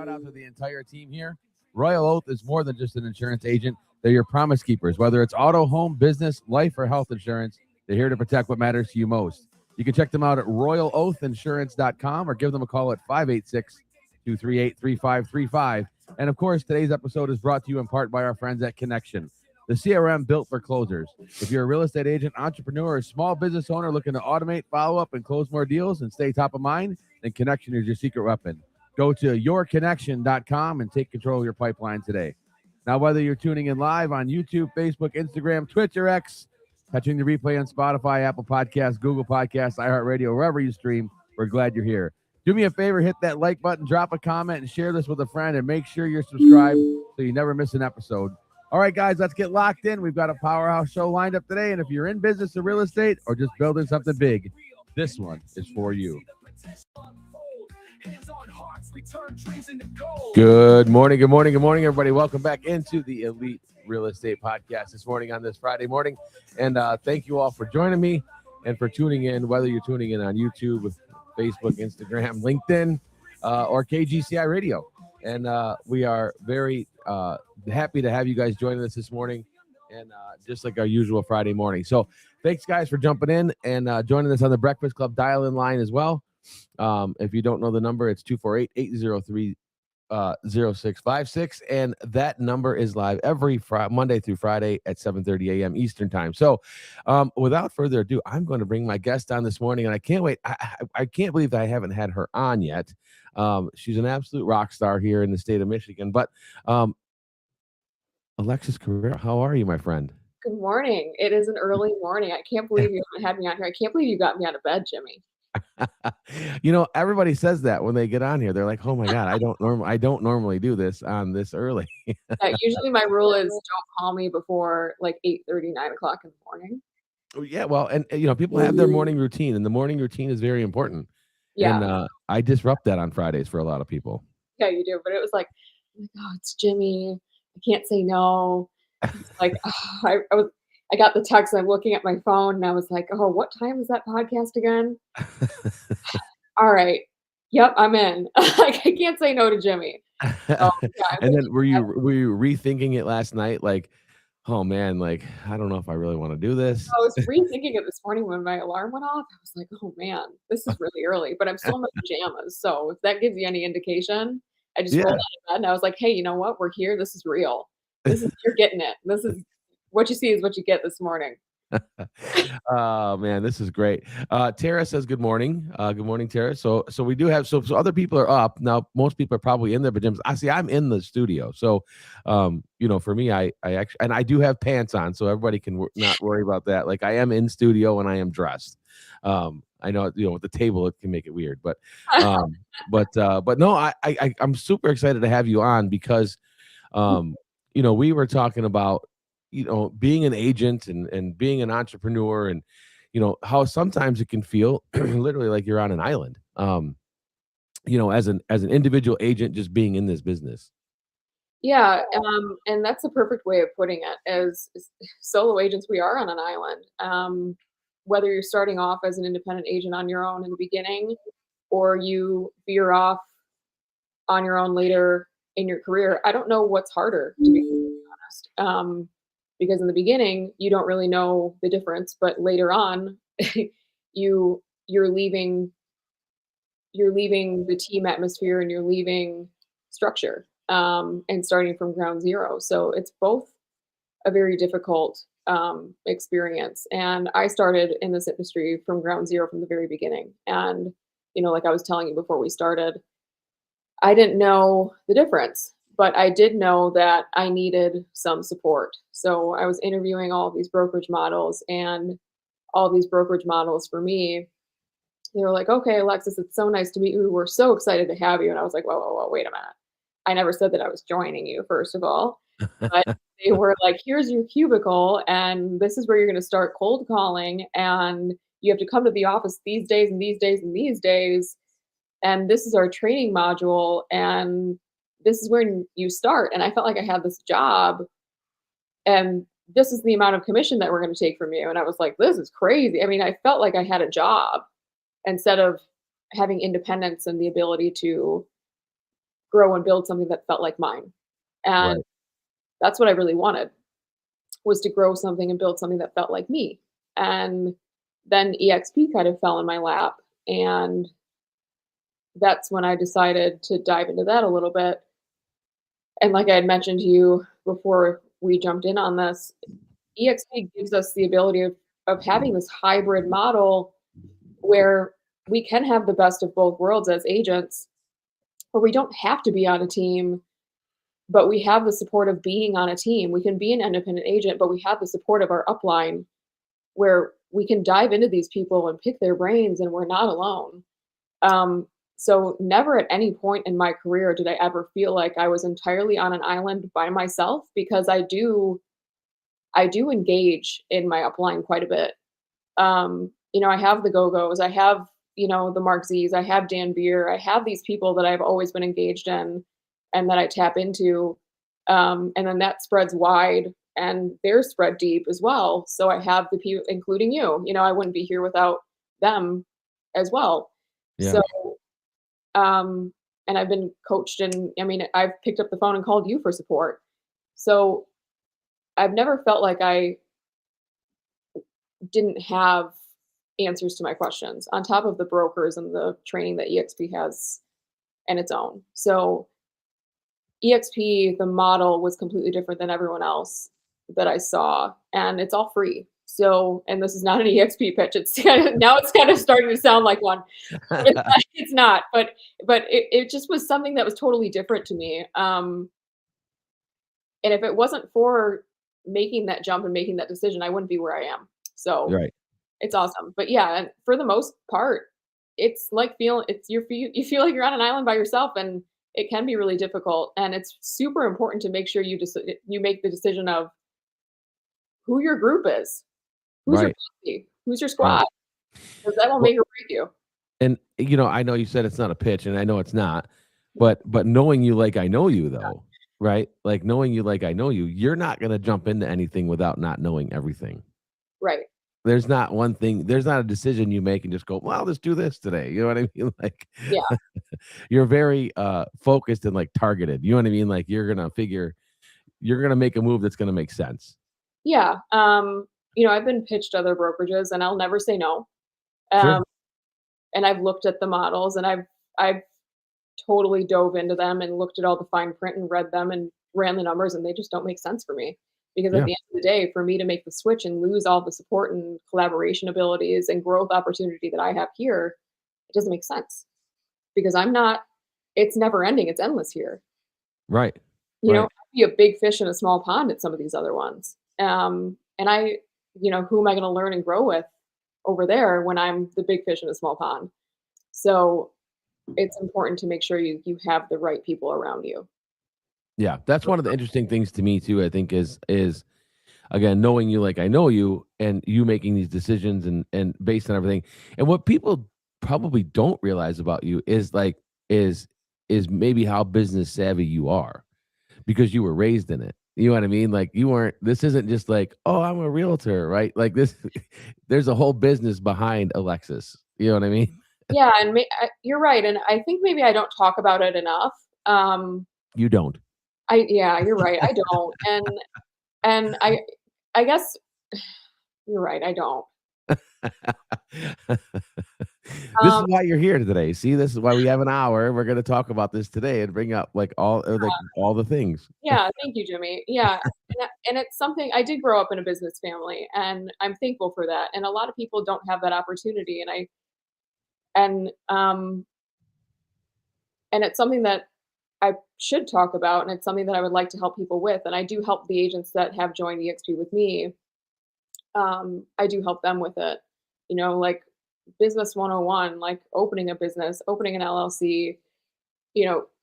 shout out to the entire team here. Royal Oath is more than just an insurance agent. They're your promise keepers. Whether it's auto, home, business, life, or health insurance, they're here to protect what matters to you most. You can check them out at royaloathinsurance.com or give them a call at 586-238-3535. And of course, today's episode is brought to you in part by our friends at Connection, the CRM built for closers. If you're a real estate agent, entrepreneur, or small business owner looking to automate, follow up, and close more deals and stay top of mind, then Connection is your secret weapon. Go to yourconnection.com and take control of your pipeline today. Now, whether you're tuning in live on YouTube, Facebook, Instagram, Twitch, or X, catching the replay on Spotify, Apple Podcasts, Google Podcasts, iHeartRadio, wherever you stream, we're glad you're here. Do me a favor, hit that like button, drop a comment, and share this with a friend, and make sure you're subscribed so you never miss an episode. All right, guys, let's get locked in. We've got a powerhouse show lined up today, and if you're in business or real estate or just building something big, this one is for you. Good morning, everybody. Welcome back into the Elite Real Estate Podcast this morning on this Friday morning. And thank you all for joining me and for tuning in, whether you're tuning in on YouTube, Facebook, Instagram, LinkedIn, or KGCI Radio. And we are very happy to have you guys joining us this morning, and just like our usual Friday morning. So thanks, guys, for jumping in and joining us on the Breakfast Club dial-in line as well. If you don't know the number, it's 248-803-0656, and that number is live every Monday through Friday at 7:30 a.m. Eastern time. So without further ado, I'm going to bring my guest on this morning, and I can't wait. I can't believe that I haven't had her on yet. She's an absolute rock star here in the state of Michigan. But Alexis Carrera, how are you, my friend? Good morning. It is an early morning. I can't believe you haven't had me on here. I can't believe you got me out of bed, Jimmy. You know, everybody says that when they get on here. They're like, "Oh my God, I don't normally do this on this early." Usually my rule is don't call me before like 8:30, 9 o'clock in the morning. Oh, yeah, well, and you know, people have their morning routine, and the morning routine is very important. Yeah. And I disrupt that on Fridays for a lot of people. Yeah, you do. But it was like, oh, it's Jimmy. I can't say no. It's like, I got the text, and I'm looking at my phone, and I was like, oh, what time is that podcast again? All right. Yep, I'm in. Like, I can't say no to Jimmy. Yeah, and then were you rethinking it last night? Like, oh man, like, I don't know if I really want to do this. I was rethinking it this morning when my alarm went off. I was like, oh man, this is really early, but I'm still in my pajamas. So if that gives you any indication, I just rolled out of bed and I was like, hey, you know what? We're here. This is real. You're getting it. This is what you see is what you get this morning. Oh man, this is great. Tara says good morning. Good morning, Tara. So we do have so other people are up now. Most people are probably in their pajamas. I'm in the studio. So you know, for me, I actually, and I do have pants on, so everybody can not worry about that. Like, I am in studio and I am dressed. I know, you know, with the table it can make it weird, but no, I'm super excited to have you on because you know, we were talking about, you know, being an agent and being an entrepreneur, and you know how sometimes it can feel literally like you're on an island, you know, as an individual agent just being in this business. Yeah, and that's the perfect way of putting it. As solo agents, we are on an island. Whether you're starting off as an independent agent on your own in the beginning, or you veer off on your own later in your career, I don't know what's harder, to be honest. Because in the beginning, you don't really know the difference, but later on, you're leaving the team atmosphere and you're leaving structure, and starting from ground zero. So it's both a very difficult experience. And I started in this industry from ground zero from the very beginning. And, you know, like I was telling you before we started, I didn't know the difference, but I did know that I needed some support. So I was interviewing all of these brokerage models, and all these brokerage models for me, they were like, okay, Alexis, it's so nice to meet you. We're so excited to have you. And I was like, whoa, wait a minute. I never said that I was joining you, first of all. But they were like, here's your cubicle, and this is where you're going to start cold calling, and you have to come to the office these days and these days and these days. And this is our training module, and this is where you start. And I felt like I had this job, and this is the amount of commission that we're going to take from you. And I was like, this is crazy. I mean, I felt like I had a job instead of having independence and the ability to grow and build something that felt like mine. And Right. that's what I really wanted, was to grow something and build something that felt like me. And then EXP kind of fell in my lap. And that's when I decided to dive into that a little bit. And like I had mentioned to you before we jumped in on this, EXP gives us the ability of having this hybrid model where we can have the best of both worlds as agents, where we don't have to be on a team, but we have the support of being on a team. We can be an independent agent, but we have the support of our upline where we can dive into these people and pick their brains and we're not alone. So never at any point in my career did I ever feel like I was entirely on an island by myself, because I do engage in my upline quite a bit. I have the Go-Go's, I have, the Mark Z's, I have Dan Beer, I have these people that I've always been engaged in and that I tap into. And then that spreads wide and they're spread deep as well. So I have the people, including you, I wouldn't be here without them as well. Yeah. So, and I've been coached, and I've picked up the phone and called you for support. So I've never felt like I didn't have answers to my questions on top of the brokers and the training that EXP has in its own. So EXP, the model was completely different than everyone else that I saw, and it's all free. So, and this is not an EXP pitch. Now it's kind of starting to sound like one. It's not, but it just was something that was totally different to me. And if it wasn't for making that jump and making that decision, I wouldn't be where I am. So Right. it's awesome. But yeah, and for the most part, it's like you feel like you're on an island by yourself, and it can be really difficult. And it's super important to make sure you make the decision of who your group is, who's your Right. posse, who's your Right. squad, because that will Well, make or break you. and I know you said it's not a pitch, and I know it's not, but knowing you like I know you though, right? Like knowing you like I know you, you're not gonna jump into anything without not knowing everything. Right. There's not one thing, there's not a decision you make and just go, well, let's do this today. You know what I mean? Like Yeah. you're very focused and like targeted. You know what I mean? Like you're gonna make a move that's gonna make sense. Yeah. I've been pitched other brokerages and I'll never say no. Sure. Um, and I've looked at the models and I've totally dove into them and looked at all the fine print and read them and ran the numbers, and they just don't make sense for me. Because at Yeah. the end of the day, for me to make the switch and lose all the support and collaboration abilities and growth opportunity that I have here, it doesn't make sense. Because it's never ending, it's endless here. Right. I'd Right. be a big fish in a small pond at some of these other ones. And who am I going to learn and grow with over there when I'm the big fish in a small pond? So it's important to make sure you have the right people around you. Yeah. That's one of the interesting things to me too, I think is again, knowing you like I know you and you making these decisions and based on everything. And what people probably don't realize about you is like is maybe how business savvy you are because you were raised in it. You know what I mean? Like you weren't this isn't just like, "Oh, I'm a realtor," right? Like this there's a whole business behind Alexis. You know what I mean? Yeah, and you're right, and I think maybe I don't talk about it enough. You don't. Yeah, you're right. I don't, and I guess you're right. I don't. This is Um, why you're here today. See, this is why we have an hour. We're gonna talk about this today and bring up like all the things. yeah, thank you, Jimmy. Yeah, and it's something I did grow up in a business family, and I'm thankful for that. And a lot of people don't have that opportunity, and um, and it's something that I should talk about, and it's something that I would like to help people with. And I do help the agents that have joined EXP with me. I do help them with it. Like business 101, like opening a business, opening an LLC.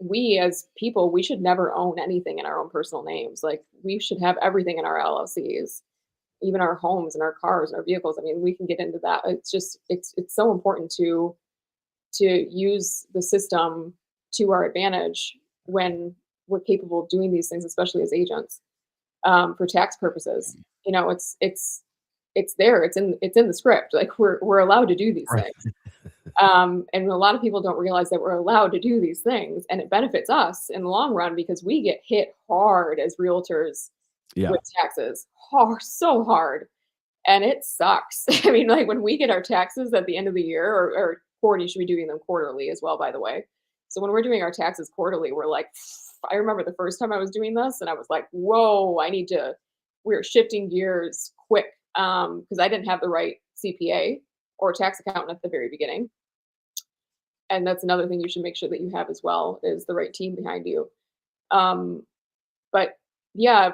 We as people, we should never own anything in our own personal names. Like we should have everything in our LLCs, even our homes and our cars and our vehicles. I mean, we can get into that. It's just it's so important to use the system to our advantage when we're capable of doing these things, especially as agents, for tax purposes. It's there. It's in the script. Like we're allowed to do these Right. things. And a lot of people don't realize that we're allowed to do these things, and it benefits us in the long run because we get hit hard as realtors Yeah. with taxes, hard, so hard, and it sucks. I mean, like when we get our taxes at the end of the year, or quarter, you should be doing them quarterly as well, by the way. So when we're doing our taxes quarterly, we're like, I remember the first time I was doing this, and I was like, whoa, we're shifting gears quick because I didn't have the right CPA or tax accountant at the very beginning. And that's another thing you should make sure that you have as well is the right team behind you. Um, but yeah,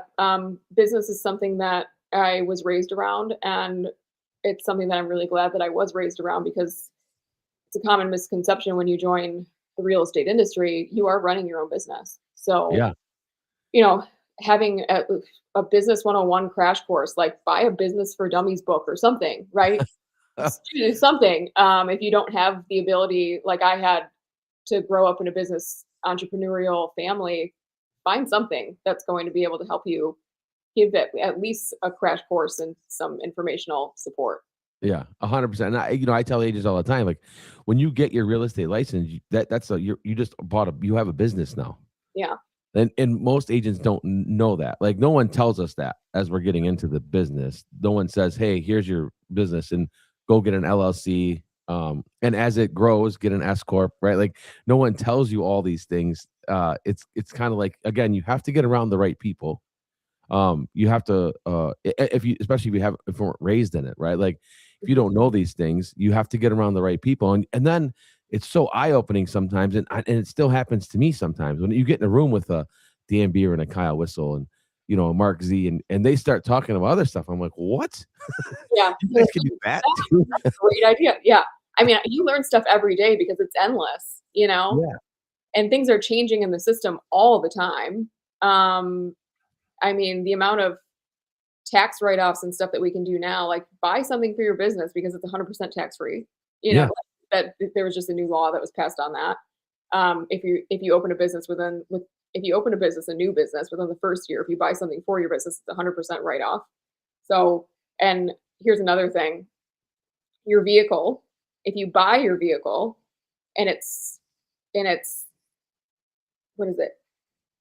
business is something that I was raised around, and it's something that I'm really glad that I was raised around because it's a common misconception when you join the real estate industry, you are running your own business. So, Yeah. you know, having a business 101 crash course, like buy a business for dummies book or something, right? Do something. If you don't have the ability, like I had, to grow up in a business entrepreneurial family, find something that's going to be able to help you give it at least a crash course and some informational support. Yeah, 100%. And I tell agents all the time, like when you get your real estate license, you just you have a business now. Yeah. And most agents don't know that. Like no one tells us that as we're getting into the business. No one says, "Hey, here's your business and go get an LLC." And as it grows, get an S corp, right? Like no one tells you all these things. It's kind of like, again, you have to get around the right people. You have to if you, especially if you weren't raised in it, right? Like if you don't know these things, you have to get around the right people. And then it's so eye-opening sometimes, and it still happens to me sometimes when you get in a room with a Dan Beer and a Kyle Whistle and a Mark Z, and they start talking about other stuff. I'm like, what? Yeah. You guys can do that too? That's a great idea. Yeah. I mean, you learn stuff every day because it's endless, Yeah. and things are changing in the system all the time. I mean, the amount of tax write-offs and stuff that we can do now, like buy something for your business because it's 100% tax free. Yeah. That there was just a new law that was passed on that. If you open a business a new business within the first year, if you buy something for your business, it's 100% write-off. So, and here's another thing: your vehicle. If you buy your vehicle, and it's what is it?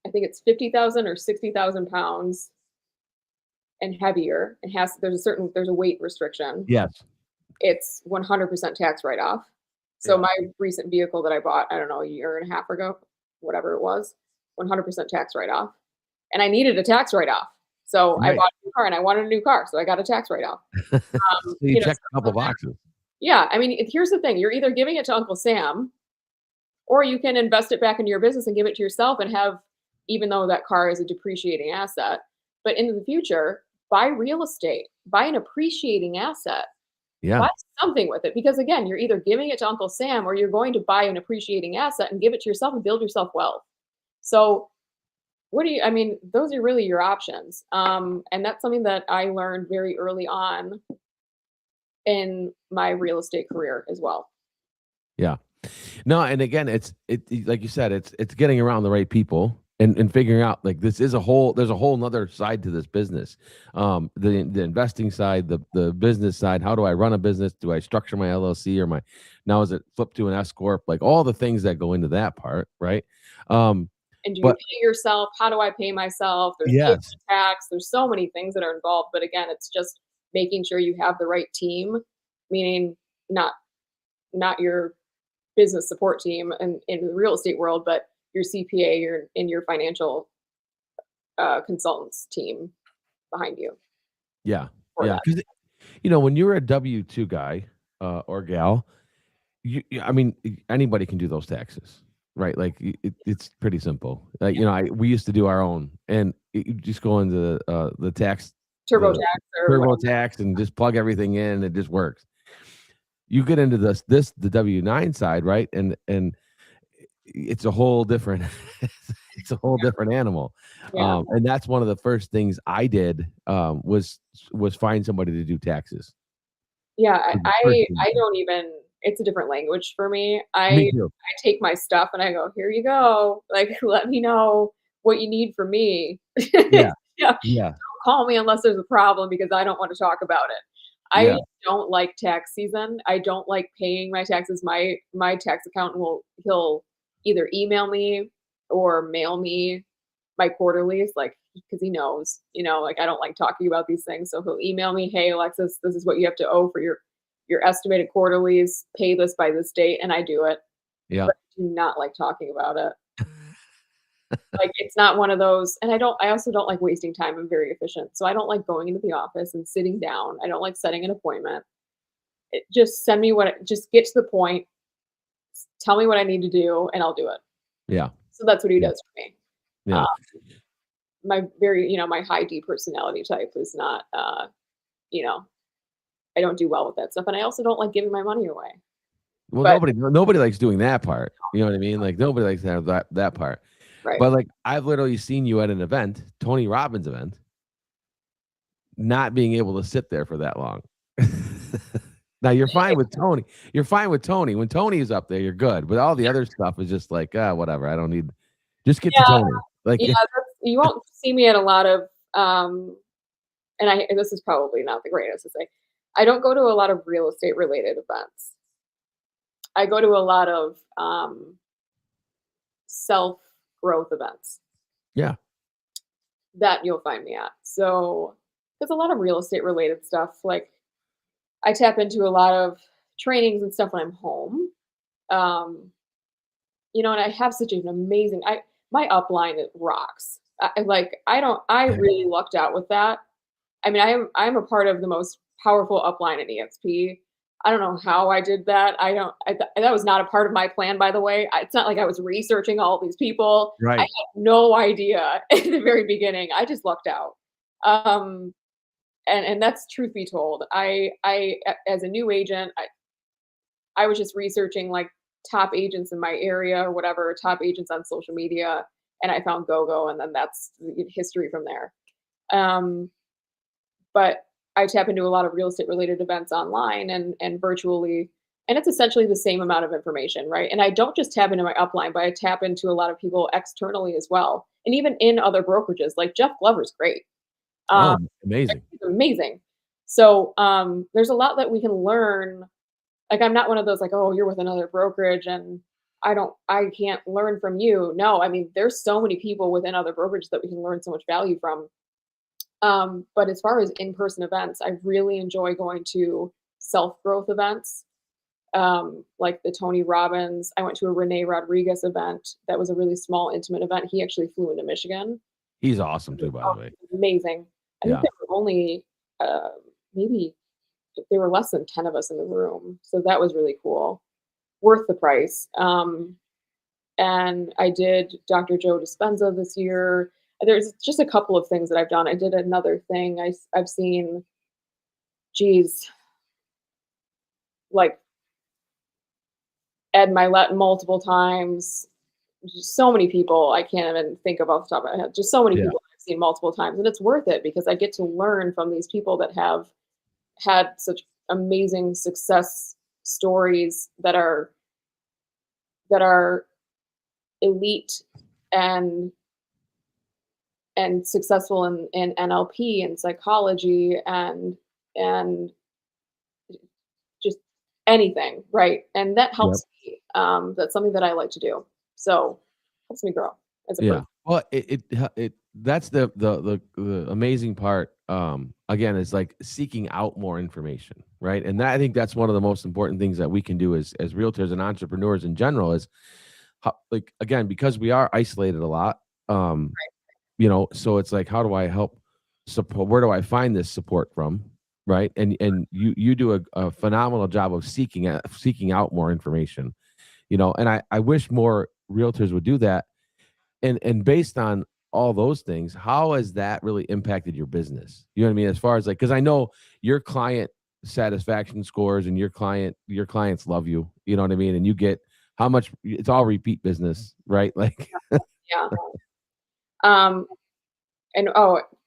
I think it's 50,000 or 60,000 pounds and heavier. There's a weight restriction. Yes. It's 100% tax write-off. So my recent vehicle that I bought, I don't know, a year and a half ago, whatever it was, 100% tax write-off. And I needed a tax write-off. So I Right. bought a new car and I wanted a new car. So I got a tax write-off. So you check a couple boxes. Yeah. I mean, here's the thing. You're either giving it to Uncle Sam, or you can invest it back into your business and give it to yourself and have, even though that car is a depreciating asset, but into the future, buy real estate, buy an appreciating asset. Yeah. Buy something with it, because again, you're either giving it to Uncle Sam or you're going to buy an appreciating asset and give it to yourself and build yourself wealth. So those are really your options. And that's something that I learned very early on in my real estate career as well. Yeah. No, and again, it's like you said, it's getting around the right people and figuring out, like, there's a whole nother side to this business. The investing side, the business side. How do I run a business? Do I structure my LLC or now is it flip to an S corp? Like all the things that go into that part, right? And do you pay yourself? How do I pay myself? There's tax. There's so many things that are involved. But again, it's just making sure you have the right team, meaning not your business support team in the real estate world, but your CPA, your financial consultants team behind you. Yeah. Yeah. Because, when you're a W-2 guy or gal, anybody can do those taxes, right? Like it's pretty simple. Like, we used to do our own, and you just go into the tax, TurboTax, and just plug everything in. And it just works. You get into the W-9 side, right? And it's a whole different, different animal. Yeah. And that's one of the first things I did was find somebody to do taxes. Yeah. I don't even, it's a different language for me. I take my stuff and I go, here you go. Like, let me know what you need from me. Yeah. Yeah. Don't call me unless there's a problem, because I don't want to talk about it. I don't like tax season. I don't like paying my taxes. My tax accountant he'll either email me or mail me my quarterlies, like, because he knows, like, I don't like talking about these things. So he'll email me, hey, Alexis, this is what you have to owe for your estimated quarterlies. Pay this by this date, and I do it. Yeah. But I do not like talking about it. Like, it's not one of those, and I also don't like wasting time. I'm very efficient. So I don't like going into the office and sitting down. I don't like setting an appointment. Just send me just get to the point, tell me what I need to do, and I'll do it. Yeah. So that's what he does for me. Yeah. My my high D personality type is not, I don't do well with that stuff. And I also don't like giving my money away. Well, But nobody likes doing that part. You know what I mean? Like, nobody likes to have that part. right. But like, I've literally seen you at an event, Tony Robbins event, not being able to sit there for that long. Now you're fine with Tony. You're fine with Tony. When Tony is up there, you're good. But all the other stuff is just like, whatever. I don't need. Just get to Tony. Like, You won't see me at a lot of, and this is probably not the greatest to say. I don't go to a lot of real estate related events. I go to a lot of self growth events. Yeah. That you'll find me at. So there's a lot of real estate related stuff. Like, I tap into a lot of trainings and stuff when I'm home. And I have such an amazing, my upline, it rocks. I really lucked out with that. I mean, I'm a part of the most powerful upline at EXP. I don't know how I did that. That was not a part of my plan, by the way. It's not like I was researching all these people. Right. I had no idea at the very beginning. I just lucked out. And that's truth be told. I as a new agent, I was just researching like top agents in my area or whatever, top agents on social media, and I found GoGo, and then that's history from there. But I tap into a lot of real estate related events online and virtually, and it's essentially the same amount of information, right? And I don't just tap into my upline, but I tap into a lot of people externally as well, and even in other brokerages. Like Jeff Glover's great. Amazing. Amazing. So there's a lot that we can learn. Like, I'm not one of those like, oh, you're with another brokerage and I can't learn from you. No, I mean, there's so many people within other brokerages that we can learn so much value from. But as far as in-person events, I really enjoy going to self-growth events. Like the Tony Robbins. I went to a Renee Rodriguez event. That was a really small, intimate event. He actually flew into Michigan. He's awesome too, by the way. Amazing. I think there were only maybe there were less than 10 of us in the room. So that was really cool. Worth the price. And I did Dr. Joe Dispenza this year. There's just a couple of things that I've done. I did another thing. I've seen, like Ed Milet multiple times. Just so many people I can't even think of off the top of my head. Just so many people I've seen multiple times, and it's worth it because I get to learn from these people that have had such amazing success stories that are elite and successful in NLP and psychology and just anything, right? And that helps me. That's something that I like to do. So helps me grow as a person. Well, it that's the amazing part. Again, is like seeking out more information, right? And I think that's one of the most important things that we can do as realtors and entrepreneurs in general is like, again, because we are isolated a lot. So it's like, how do I help support? Where do I find this support from? Right. And you do a phenomenal job of seeking out more information, and I wish more realtors would do that. And based on all those things, how has that really impacted your business? You know what I mean? As far as like, because I know your client satisfaction scores and your clients love you, you know what I mean? And you get how much, it's all repeat business, right? Like, yeah. And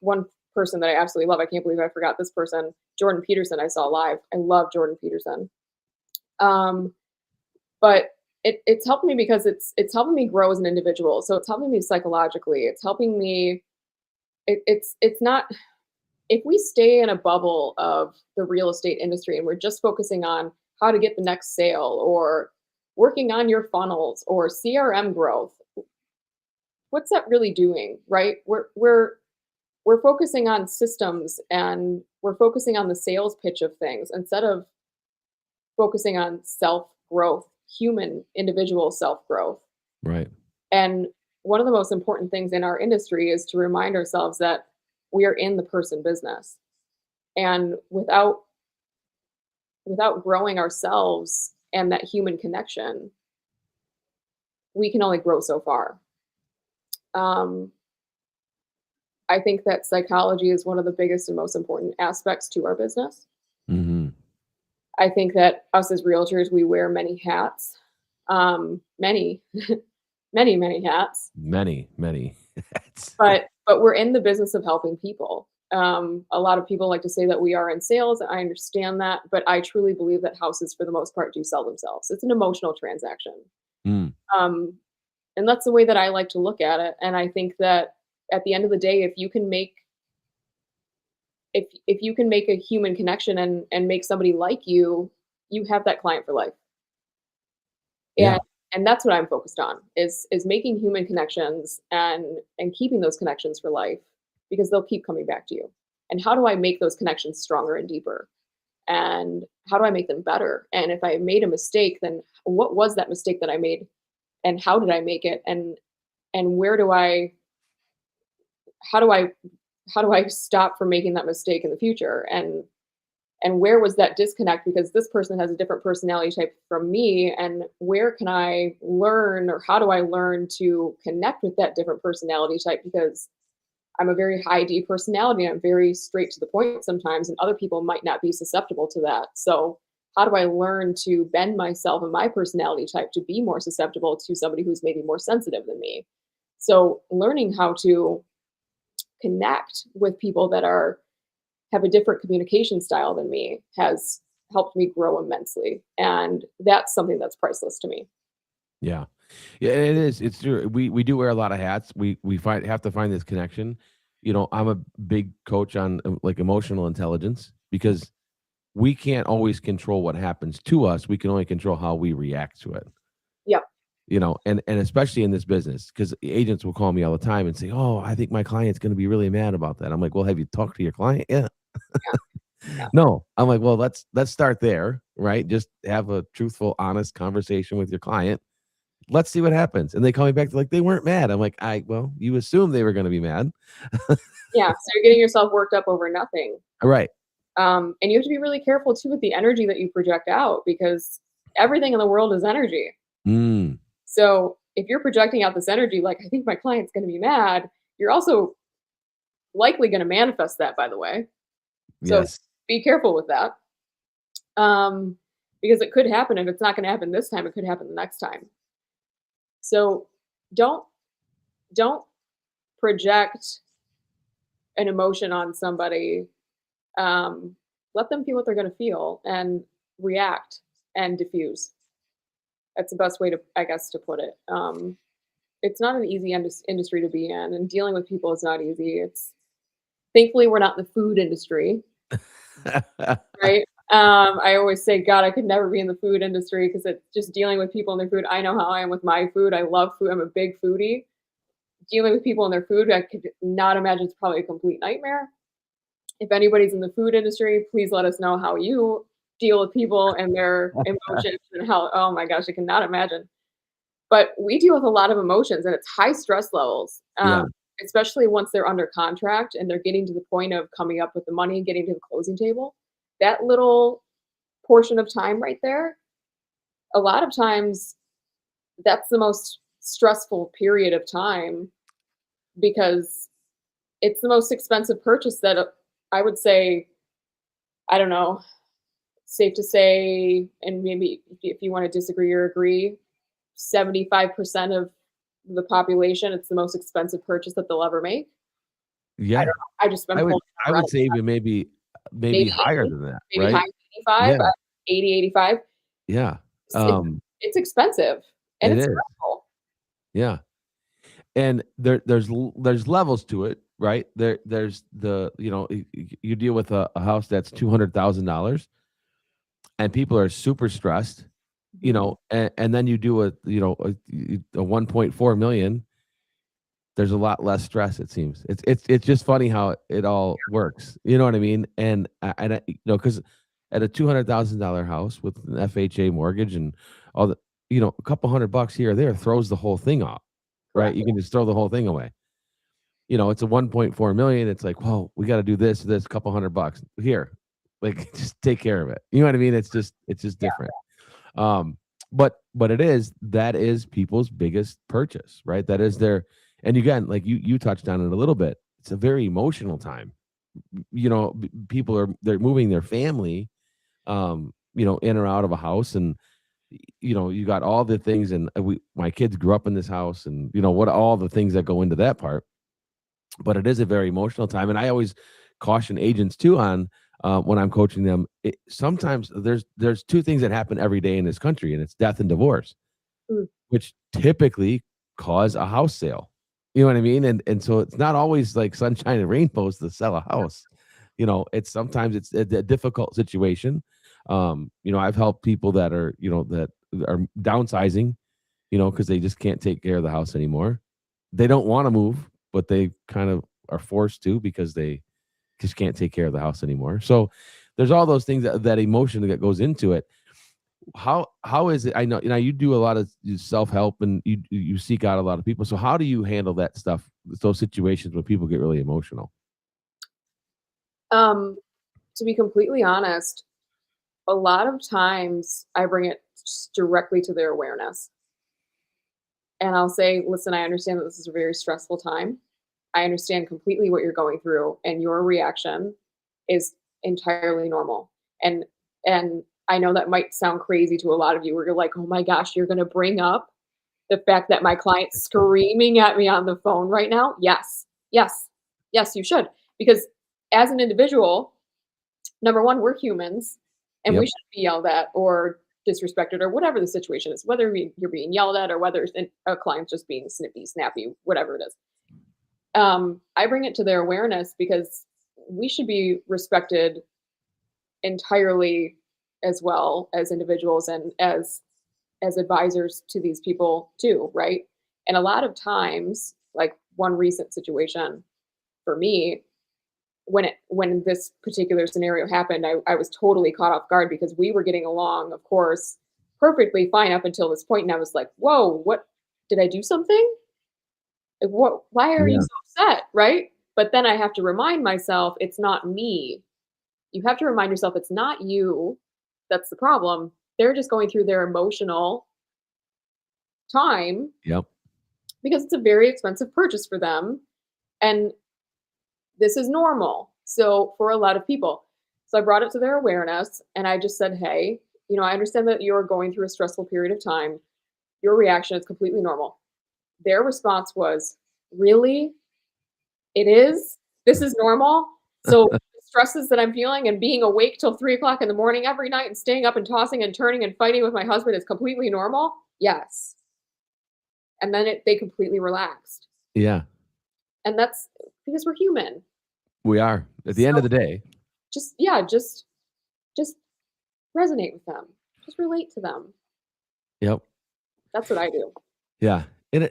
one person that I absolutely love, I can't believe I forgot this person, Jordan Peterson, I saw live. I love Jordan Peterson. But it's helped me because it's helping me grow as an individual. So it's helping me psychologically. It's helping me. It's not. if we stay in a bubble of the real estate industry and we're just focusing on how to get the next sale or working on your funnels or CRM growth, what's that really doing, right? We're focusing on systems and we're focusing on the sales pitch of things instead of focusing on self growth, human individual self growth. Right. And one of the most important things in our industry is to remind ourselves that we are in the person business. And without growing ourselves and that human connection, we can only grow so far. Um, I think that psychology is one of the biggest and most important aspects to our business. Mm-hmm. I think that us as realtors, we wear many hats, many, many hats. Many. But we're in the business of helping people. A lot of people like to say that we are in sales. I understand that, but I truly believe that houses, for the most part, do sell themselves. It's an emotional transaction, Mm. and that's the way that I like to look at it. And I think that at the end of the day, if you can make a human connection and make somebody like you, you have that client for life. Yeah. And that's what I'm focused on is making human connections and keeping those connections for life because they'll keep coming back to you. And how do I make those connections stronger and deeper? And how do I make them better? And if I made a mistake, then what was that mistake that I made and how did I make it? And where do I how do I stop from making that mistake in the future? And where was that disconnect because this person has a different personality type from me, and where can I learn or how do I learn to connect with that different personality type because I'm a very high D personality and I'm very straight to the point sometimes and other people might not be susceptible to that. So how do I learn to bend myself and my personality type to be more susceptible to somebody who's maybe more sensitive than me? So learning how to connect with people that have a different communication style than me has helped me grow immensely. And that's something that's priceless to me. Yeah. Yeah, it is. It's true. We do wear a lot of hats. We have to find this connection. I'm a big coach on like emotional intelligence because we can't always control what happens to us. We can only control how we react to it. Yep. And especially in this business, because agents will call me all the time and say, "Oh, I think my client's going to be really mad about that." I'm like, "Well, have you talked to your client?" Yeah. Yeah. No. I'm like, "Well, let's start there, right? Just have a truthful, honest conversation with your client. Let's see what happens." And they call me back to like they weren't mad. I'm like, well, you assumed they were going to be mad, Yeah. So you're getting yourself worked up over nothing. right? And you have to be really careful too with the energy that you project out because everything in the world is energy. Mm, So if you're projecting out this energy, like, I think my client's going to be mad, you're also likely going to manifest that, by the way. So yes. be careful with that. Because it could happen. If it's not going to happen this time, it could happen the next time. So don't project an emotion on somebody. Let them feel what they're going to feel and react and diffuse. That's the best way to, I guess, to put it. It's not an easy industry to be in, and dealing with people is not easy. Thankfully we're not in the food industry, right? I always say, God, I could never be in the food industry because it's just dealing with people and their food. I know how I am with my food. I love food. I'm a big foodie. Dealing with people and their food, I could not imagine. It's probably a complete nightmare. If anybody's in the food industry, please let us know how you deal with people and their emotions and how, oh my gosh, I cannot imagine. But we deal with a lot of emotions and it's high stress levels, Yeah. especially once they're under contract and they're getting to the point of coming up with the money and getting to the closing table. That little portion of time right there, a lot of times that's the most stressful period of time because it's the most expensive purchase that I would say, I don't know, safe to say, and maybe if you want to disagree or agree, 75% of the population, it's the most expensive purchase that they'll ever make. I Yeah. don't know. I just been I would say even maybe maybe higher 80, than that, maybe right? high 85, Yeah. 80, 85. Yeah. It's expensive and It it's is. stressful. Yeah. And there's levels to it. right? There's you deal with a house that's $200,000 and people are super stressed, Mhm. and then you do a 1.4 million. There's a lot less stress, it seems. It's just funny how it all works. You know what I mean? Because at a $200,000 house with an FHA mortgage and all the, a couple $100 here or there throws the whole thing off, right? Correct. You can just throw the whole thing away. It's a 1.4 million. It's like, well, we got to do this, couple $100 here, like just take care of it. You know what I mean? It's just different. Um, but that is people's biggest purchase, right? That is their, and again, like you touched on it a little bit. It's a very emotional time. People they're moving their family, in or out of a house, and you got all the things, and my kids grew up in this house, and what all the things that go into that part. But it is a very emotional time, and I always caution agents too on when I'm coaching them. Sometimes there's two things that happen every day in this country, and it's death and divorce, Mm. which typically cause a house sale. You know what I mean? And so it's not always like sunshine and rainbows to sell a house. It's sometimes it's a difficult situation. I've helped people that are that are downsizing, because they just can't take care of the house anymore. They don't want to move, but they kind of are forced to because they just can't take care of the house anymore. So there's all those things that emotion that goes into it. How is it? I know you do a lot of self-help and you seek out a lot of people. So how do you handle that stuff, those situations when people get really emotional? Um, to be completely honest, a lot of times I bring it just directly to their awareness. And I'll say, listen, I understand that this is a very stressful time. I understand completely what you're going through, and your reaction is entirely normal. And I know that might sound crazy to a lot of you where you're like, oh my gosh, you're gonna bring up the fact that my client's screaming at me on the phone right now. Yes, yes, yes, you should. Because as an individual, number one, we're humans and we Yep. shouldn't be yelled at or disrespected or whatever the situation is, whether you're being yelled at or whether a client's just being snippy, snappy, whatever it is. I bring it to their awareness because we should be respected entirely as well as individuals and as advisors to these people too, right? And a lot of times, like one recent situation for me, when this particular scenario happened, I was totally caught off guard because we were getting along, of course, perfectly fine up until this point, and I was like, "Whoa, what did I do something? Like, what? Why are you Yeah. so upset?" Right? But then I have to remind myself it's not me. You have to remind yourself it's not you that's the problem. They're just going through their emotional time Yep. because it's a very expensive purchase for them, and this is normal. So for a lot of people. So I brought it to their awareness and I just said, hey, I understand that you're going through a stressful period of time. Your reaction is completely normal. Their response was, really? It is? This is normal? So the stresses that I'm feeling and being awake till 3 o'clock in the morning every night and staying up and tossing and turning and fighting with my husband is completely normal? Yes. And then they completely relaxed. Yeah, And that's because we're human. we are. At the end of So the day. yeah, just resonate with them. Just relate to them. Yep. That's what I do. Yeah. And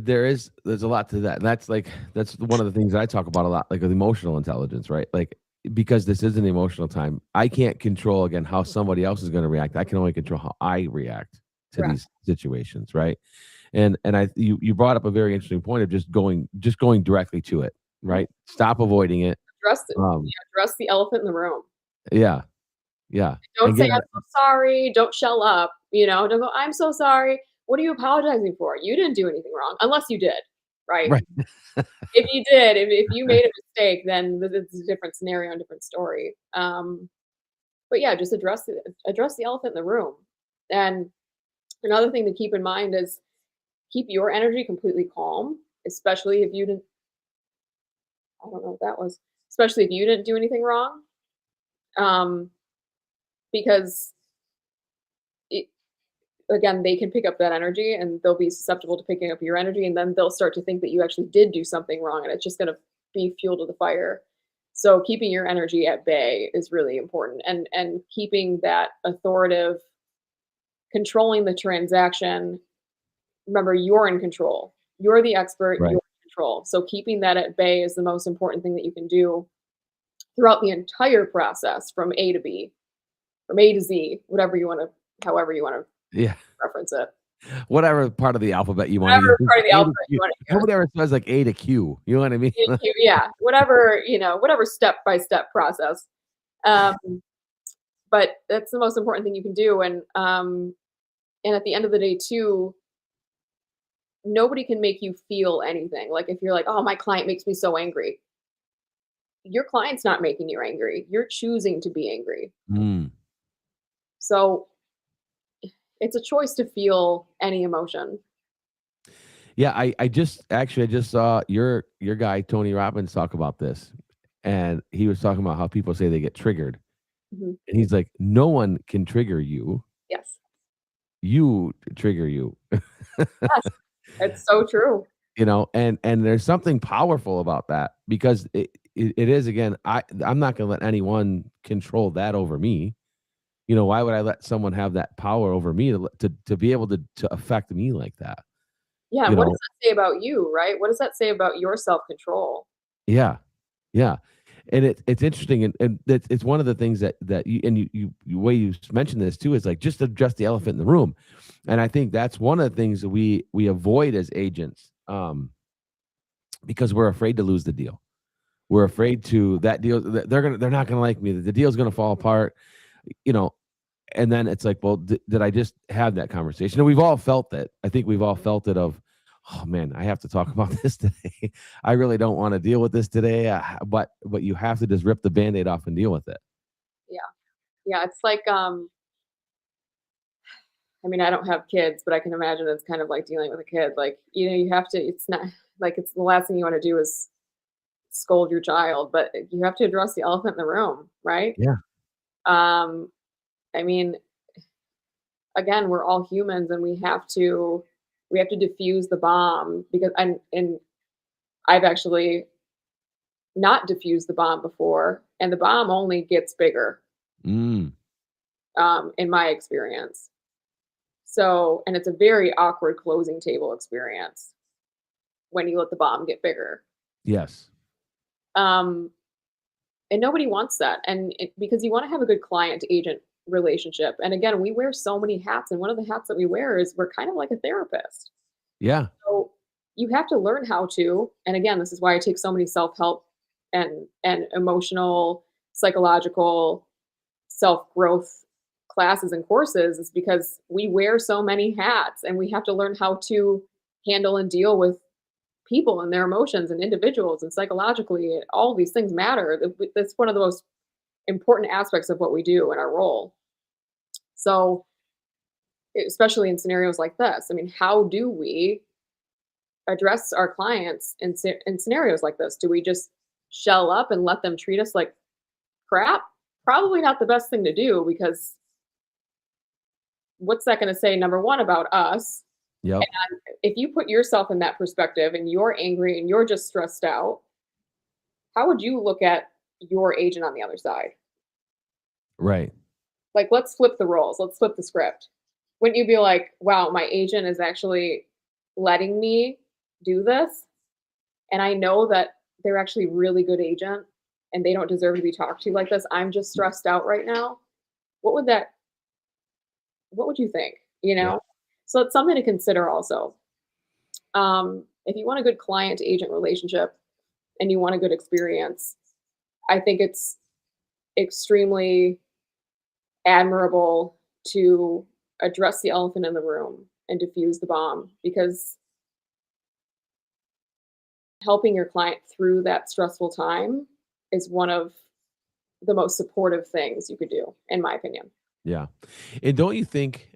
there's a lot to that. And that's one of the things I talk about a lot, like with emotional intelligence, right? Like because this is an emotional time, I can't control again how somebody else is going to react. I can only control how I react to Correct. these situations, right? And you brought up a very interesting point of just going directly to it, Mhm. right? Stop avoiding it. Yeah, address the elephant in the room. Yeah, yeah. Don't And say, get "I'm so sorry." Don't shell up, don't go, "I'm so sorry." What are you apologizing for? You didn't do anything wrong, unless you did, right? right. If you did, if you made a mistake, then it's a different scenario and different story. But yeah, just address the elephant in the room. And another thing to keep in mind is keep your energy completely calm, especially if you didn't I don't know what that was, especially if you didn't do anything wrong. Um, because it, again, they can pick up that energy and they'll be susceptible to picking up your energy, and then they'll start to think that you actually did do something wrong, and it's just going to be fuel to the fire. So keeping your energy at bay is really important, and keeping that authoritative, controlling the transaction. Remember, you're in control. You're the expert, Right. you're in control. So keeping that at bay is the most important thing that you can do throughout the entire process from A to B, from A to Z, whatever you want to, however you want to Yeah. reference it. Whatever part of the alphabet you want to use. Whatever part of the A to alphabet you Q. want to use. Nobody ever says like A to Q. You know what I mean? Yeah, whatever, whatever step-by-step process. Um, but that's the most important thing you can do. And at the end of the day too, nobody can make you feel anything. Like if you're like, oh, my client makes me so angry. Your client's not making you angry. You're choosing to be angry. Mm. So it's a choice to feel any emotion. Yeah, I just saw your guy Tony Robbins talk about this, and he was talking about how people say they get triggered, Mhm. and he's like, no one can trigger you. Yes. You trigger you. Yes. It's so true. And there's something powerful about that because it is, again, I'm not going to let anyone control that over me. Why would I let someone have that power over me to be able to affect me like that? Yeah. You What know, does that say about you, right? What does that say about your self-control? yeah, yeah, and it's interesting, and it's one of the things that you way you mentioned this too is like just address the elephant in the room, and I think that's one of the things that we avoid as agents, because we're afraid to lose the deal. We're afraid to that deal that they're not gonna like me. The deal's gonna fall apart, you know. And then it's like, well, did I just have that conversation? And we've all felt it. I think we've all felt it of, oh man, I have to talk about this today. I really don't want to deal with this today. But you have to just rip the Band-Aid off and deal with it. Yeah. Yeah. It's like, I mean, I don't have kids, but I can imagine it's kind of like dealing with a kid. Like, you have to, it's not like it's the last thing you want to do is scold your child, but you have to address the elephant in the room, right? Yeah. Um, I mean, again, we're all humans and we have to diffuse the bomb because and I've actually not diffused the bomb before, and the bomb only gets bigger, Mm, in my experience. So, and it's a very awkward closing table experience when you let the bomb get bigger. yes. Um, and nobody wants that. And because you want to have a good client agent relationship. And again, we wear so many hats. And one of the hats that we wear is we're kind of like a therapist. Yeah. So you have to learn how to. And again, this is why I take so many self-help and emotional, psychological, self-growth classes and courses, is because we wear so many hats and we have to learn how to handle and deal with people and their emotions and individuals, and psychologically all these things matter. That's one of the most important aspects of what we do in our role. So especially in scenarios like this, I mean, how do we address our clients in scenarios like this? Do we just shell up and let them treat us like crap? Probably not the best thing to do, because what's that going to say, number one, about us? Yep. If you put yourself in that perspective and you're angry and you're just stressed out, how would you look at your agent on the other side? Right. Like, let's flip the roles. Let's flip the script. Wouldn't you be like, wow, my agent is actually letting me do this? And I know that they're actually a really good agent and they don't deserve to be talked to like this. I'm just stressed out right now. What would that, what would you think? You Yeah. know? So it's something to consider also. If you want a good client agent relationship and you want a good experience, I think it's extremely admirable to address the elephant in the room and diffuse the bomb, because helping your client through that stressful time is one of the most supportive things you could do, in my opinion. Yeah. And don't you think,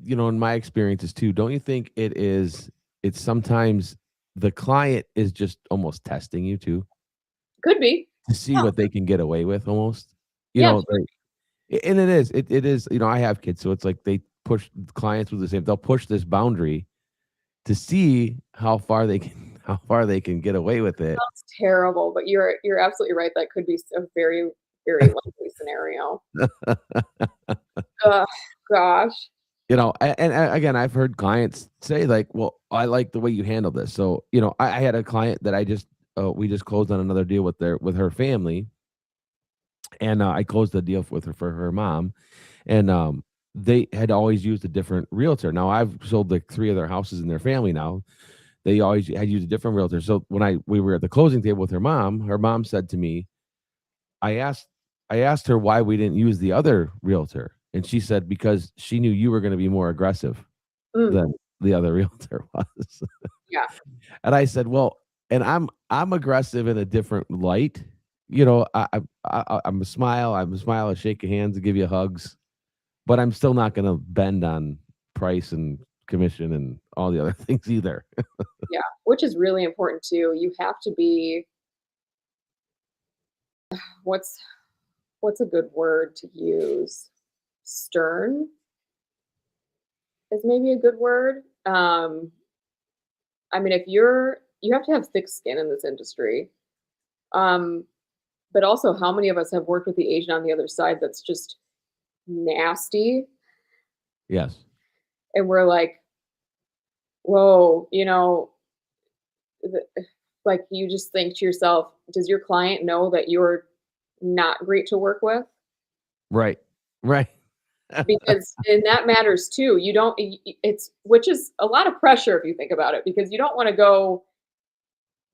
in my experiences too, don't you think it's sometimes the client is just almost testing you too Could be. to see Yeah. what they can get away with almost? You Yeah. know, and it is, I have kids, so it's like they push clients with the same, they'll push this boundary to see how how far they can get away with it. Sounds terrible, but you're absolutely right. That could be a very, very likely scenario. Ugh, gosh. Again, I've heard clients say like, "Well, I like the way you handle this." So, I had a client that we just closed on another deal with her family, and I closed the deal with her for her mom, and they had always used a different realtor. Now I've sold like 3 of their houses in their family now. They always had used a different realtor. So when we were at the closing table with her mom said to me, I asked I asked her why we didn't use the other realtor, and she said because she knew you were going to be more aggressive Mm, than the other realtor was. yeah. And I said, "Well, and I'm aggressive in a different light. I'm a smile, I shake your hands, and give you hugs, but I'm still not going to bend on price and commission and all the other things either." Yeah, which is really important too. You have to be what's what's a good word to use? Stern is maybe a good word. I mean, if you have to have thick skin in this industry. Um, but also how many of us have worked with the agent on the other side that's just nasty Yes. and we're like, whoa, like you just think to yourself, does your client know that you're not great to work with? Right. Right. Because and that matters too. You don't it's which is a lot of pressure if you think about it because you don't want to go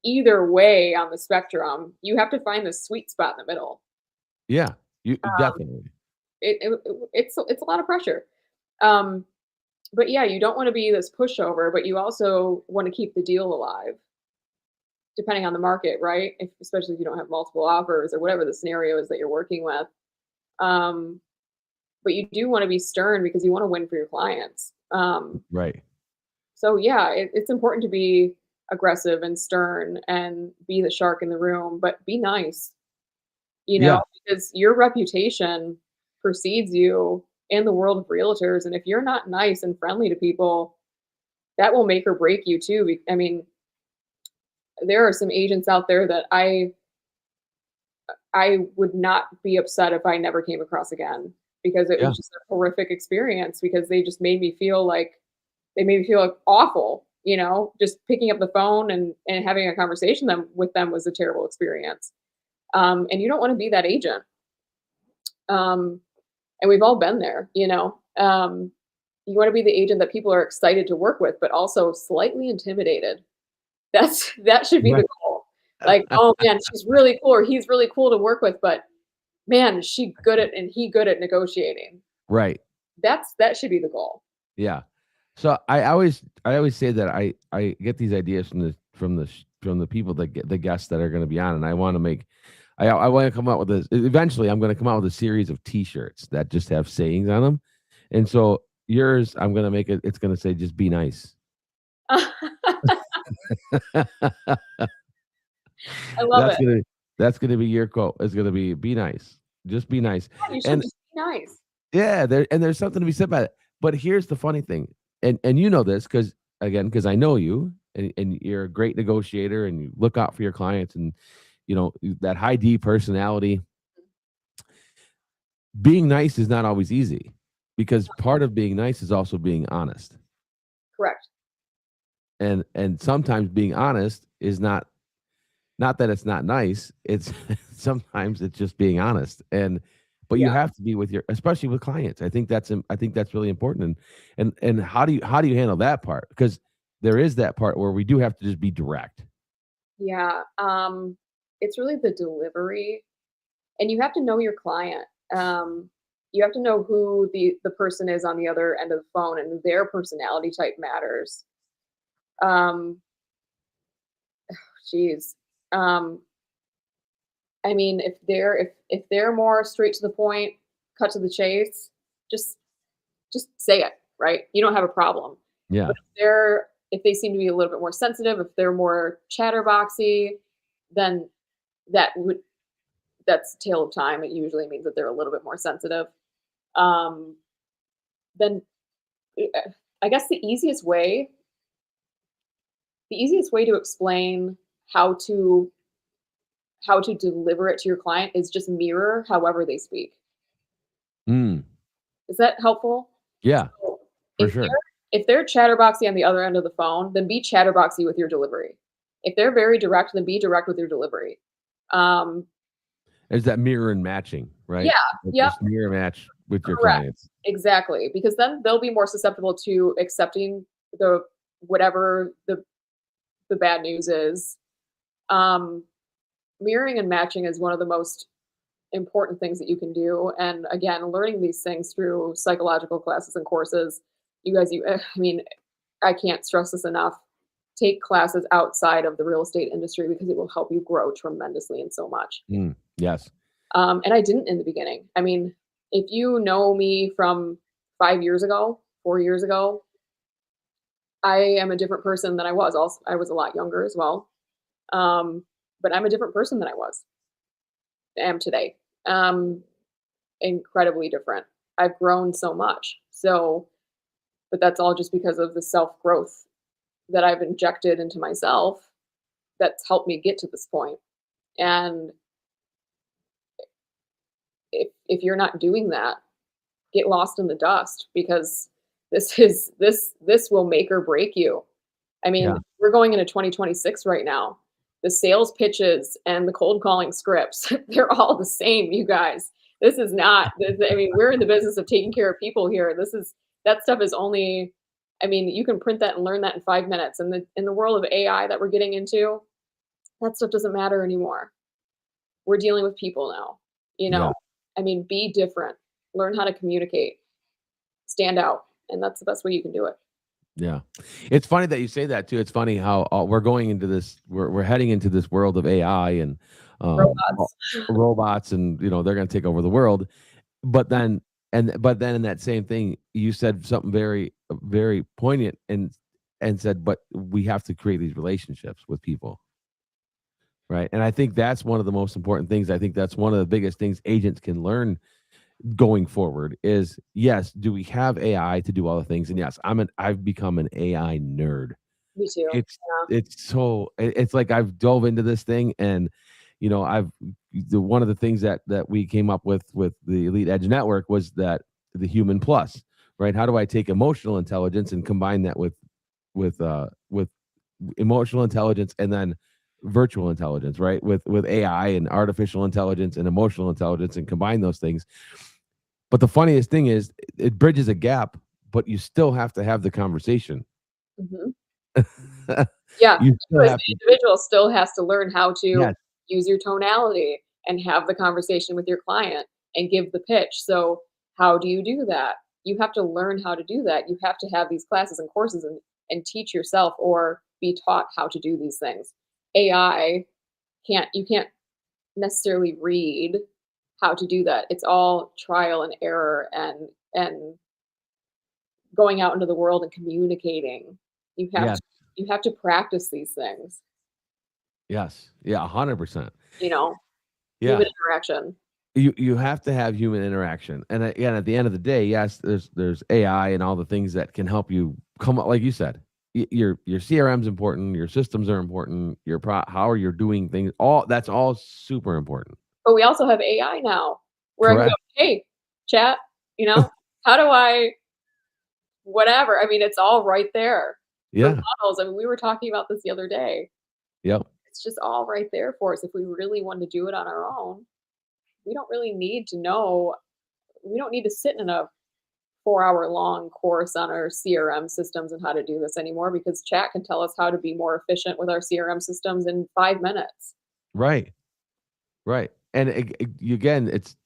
either way on the spectrum. You have to find the sweet spot in the middle. Yeah. You Um, definitely. it's a lot of pressure. Um, but yeah, you don't want to be this pushover, but you also want to keep the deal alive, depending on the market, right? Especially if you don't have multiple offers or whatever the scenario is that you're working with. Um, but you do want to be stern because you want to win for your clients. Right. So yeah, it's important to be aggressive and stern and be the shark in the room, but be nice, Yeah. because your reputation precedes you in the world of realtors. And if you're not nice and friendly to people, that will make or break you too. I mean, there are some agents out there that I would not be upset if I never came across again because it Yeah. was just a horrific experience because they just made me feel like they made me feel like awful. Just picking up the phone and having a conversation with them was a terrible experience. And you don't want to be that agent. Um, and we've all been there. You want to be the agent that people are excited to work with, but also slightly intimidated. That should be Right. the goal. Like, oh man, she's really cool, or he's really cool to work with, but man, is she good at and he good at negotiating. Right. That should be the goal. Yeah. So I always say that I get these ideas from the people that get the guests that are going to be on, and I want to make I want to come out with this. Eventually, I'm going to come out with a series of T-shirts that just have sayings on them, and so yours, I'm going to make it. It's going to say just be nice. I love That's it. gonna that's gonna be your quote. It's gonna be nice. Just be nice. Yeah, you should And just be nice. yeah, there's something to be said about it. But here's the funny thing, and you know this because I know you and you're a great negotiator and you look out for your clients and that high D personality. Being nice is not always easy because part of being nice is also being honest. Correct. And sometimes being honest is not that it's not nice, it's sometimes it's just being honest, but you Yeah. have to be with especially with clients. I think that's really important, and how do you handle that part? Because there is that part where we do have to just be direct. Yeah. It's really the delivery, and you have to know your client. You have to know who the person is on the other end of the phone, and their personality type matters. Um, Geez. Um, I mean, if they're more straight to the point, cut to the chase, just just say it, right? You don't have a problem. Yeah. But if they seem to be a little bit more sensitive, if they're more chatterboxy, then that would that's a tale of time. It usually means that they're a little bit more sensitive. Um, then I guess the easiest way the easiest way to explain how to deliver it to your client is just mirror however they speak. Mm, Is that helpful? yeah, So for if sure. they're chatterboxy on the other end of the phone, then be chatterboxy with your delivery. If they're very direct, then be direct with your delivery. Um, There's that mirror and matching, right? yeah, Like, yep, just mirror match with your correct. clients. Exactly, because then they'll be more susceptible to accepting the whatever the bad news is. Um, Mirroring and matching is one of the most important things that you can do. And again, learning these things through psychological classes and courses. You guys, I mean, I can't stress this enough. Take classes outside of the real estate industry because it will help you grow tremendously and so much. Yes. And I didn't in the beginning. I mean, if you know me from 5 years ago, 4 years ago, I am a different person than I was. Also, I was a lot younger as well. Um, but I'm a different person than I am today. Um, Incredibly different. I've grown so much. So, but that's all just because of the self growth that I've injected into myself that's helped me get to this point. And if you're not doing that, get lost in the dust because this will make or break you. I mean, Yeah. we're going into 2026 right now. The sales pitches and the cold calling scripts, they're all the same, you guys. This is not, I mean, we're in the business of taking care of people here. That stuff is only, I mean, you can print that and learn that in 5 minutes. And in the world of AI that we're getting into, that stuff doesn't matter anymore. We're dealing with people now, you Yeah. know? I mean, be different, learn how to communicate, stand out, and that's the best way you can do it. Yeah. It's funny that you say that too. It's funny how we're going into this, we're heading into this world of AI and Robots. robots, and they're going to take over the world. But then, but then in that same thing, you said something very, very poignant, and said, but we have to create these relationships with people. Right. And I think that's one of the most important things. I think that's one of the biggest things agents can learn going forward is, yes, do we have AI to do all the things? And yes, I've become an AI nerd. Me too. It's it's like I've dove into this thing, and I've one of the things that we came up with the Elite Edge Network was that the human plus, right? How do I take emotional intelligence and combine that with emotional intelligence, and then virtual intelligence, right? With AI and artificial intelligence and emotional intelligence, and combine those things. But the funniest thing is it bridges a gap, but you still have to have the conversation. Mhm. Yeah, You still because have the to. individual still has to learn how to Yes. use your tonality and have the conversation with your client and give the pitch. So, how do you do that? You have to learn how to do that. You have to have these classes and courses and teach yourself or be taught how to do these things. AI can't necessarily read how to do that. It's all trial and error and going out into the world and communicating. You have Yes. to you have to practice these things, Yes. Yeah, 100%. you know, Yeah. human interaction. You have to have human interaction. And again, at the end of the day, yes, there's AI and all the things that can help you come up, like you said. Your CRM's important, your systems are important, how are you doing things, all that's all super important. But we also have AI now where I can go, Correct. "Hey, chat, you know, how do I whatever." I mean, it's all right there. The Yeah. models, I mean, we were talking about this the other day. Yep. It's just all right there for us if we really want to do it on our own. We don't really need to know we don't need to sit in a 4-hour long course on our CRM systems and how to do this anymore because chat can tell us how to be more efficient with our CRM systems in 5 minutes. Right. Right. And again, it's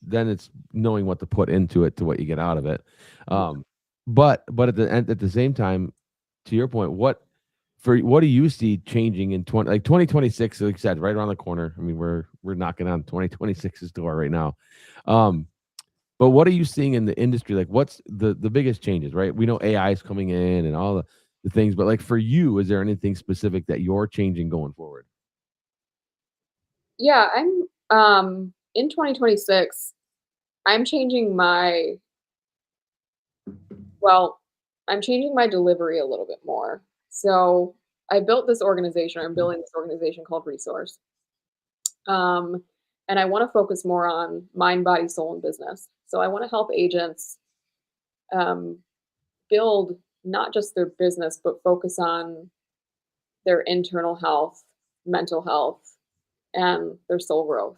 knowing what to put into it to what you get out of it. Yeah. Um, but at the same time, to your point, what do you see changing in 2026? Like you said, right around the corner. I mean, we're knocking on 2026's door right now. Um, but what are you seeing in the industry? Like, what's the biggest changes? Right. We know AI is coming in and all the things, but like for you, is there anything specific that you're changing going forward? Yeah, I'm in 2026, I'm changing my well, I'm changing my delivery a little bit more. So, I built this organization, or I'm building this organization called Resource. And I want to focus more on mind, body, soul, and business. So I want to help agents um, build not just their business, but focus on their internal health, mental health, and their soul growth,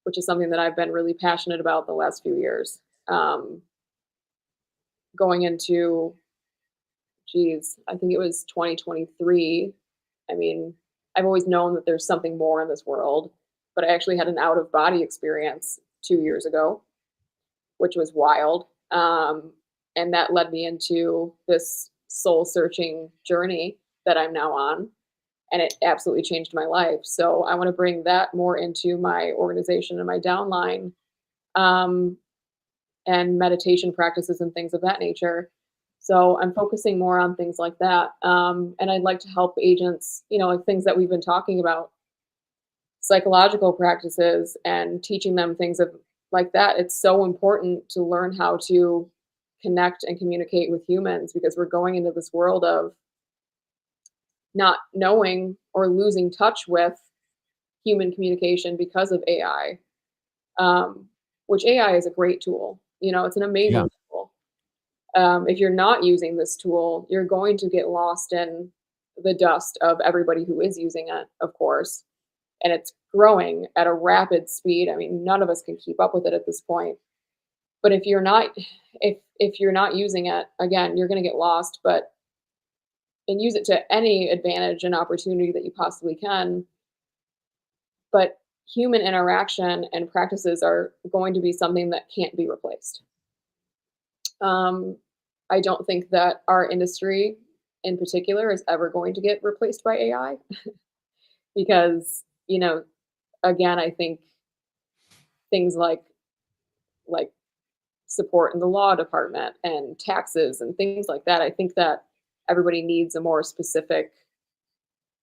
which is something that I've been really passionate about the last few years. Going into, I think it was 2023. I mean, I've always known that there's something more in this world, but I actually had an out of body experience 2 years ago, which was wild. And that led me into this soul searching journey that I'm now on. And it absolutely changed my life. So I want to bring that more into my organization and my downline, and meditation practices and things of that nature. So I'm focusing more on things like that. And I'd like to help agents, like things that we've been talking about, psychological practices, and teaching them things like that. It's so important to learn how to connect and communicate with humans, because we're going into this world of not knowing or losing touch with human communication because of AI, which AI is a great tool. It's an amazing tool. If you're not using this tool, you're going to get lost in the dust of everybody who is using it, of course. And it's growing at a rapid speed. I mean, none of us can keep up with it at this point. But if you're not using it, again, you're going to get lost. And use it to any advantage and opportunity that you possibly can. But human interaction and practices are going to be something that can't be replaced. I don't think that our industry in particular is ever going to get replaced by AI because, again, I think things like support in the law department and taxes and things like that, I think that everybody needs a more specific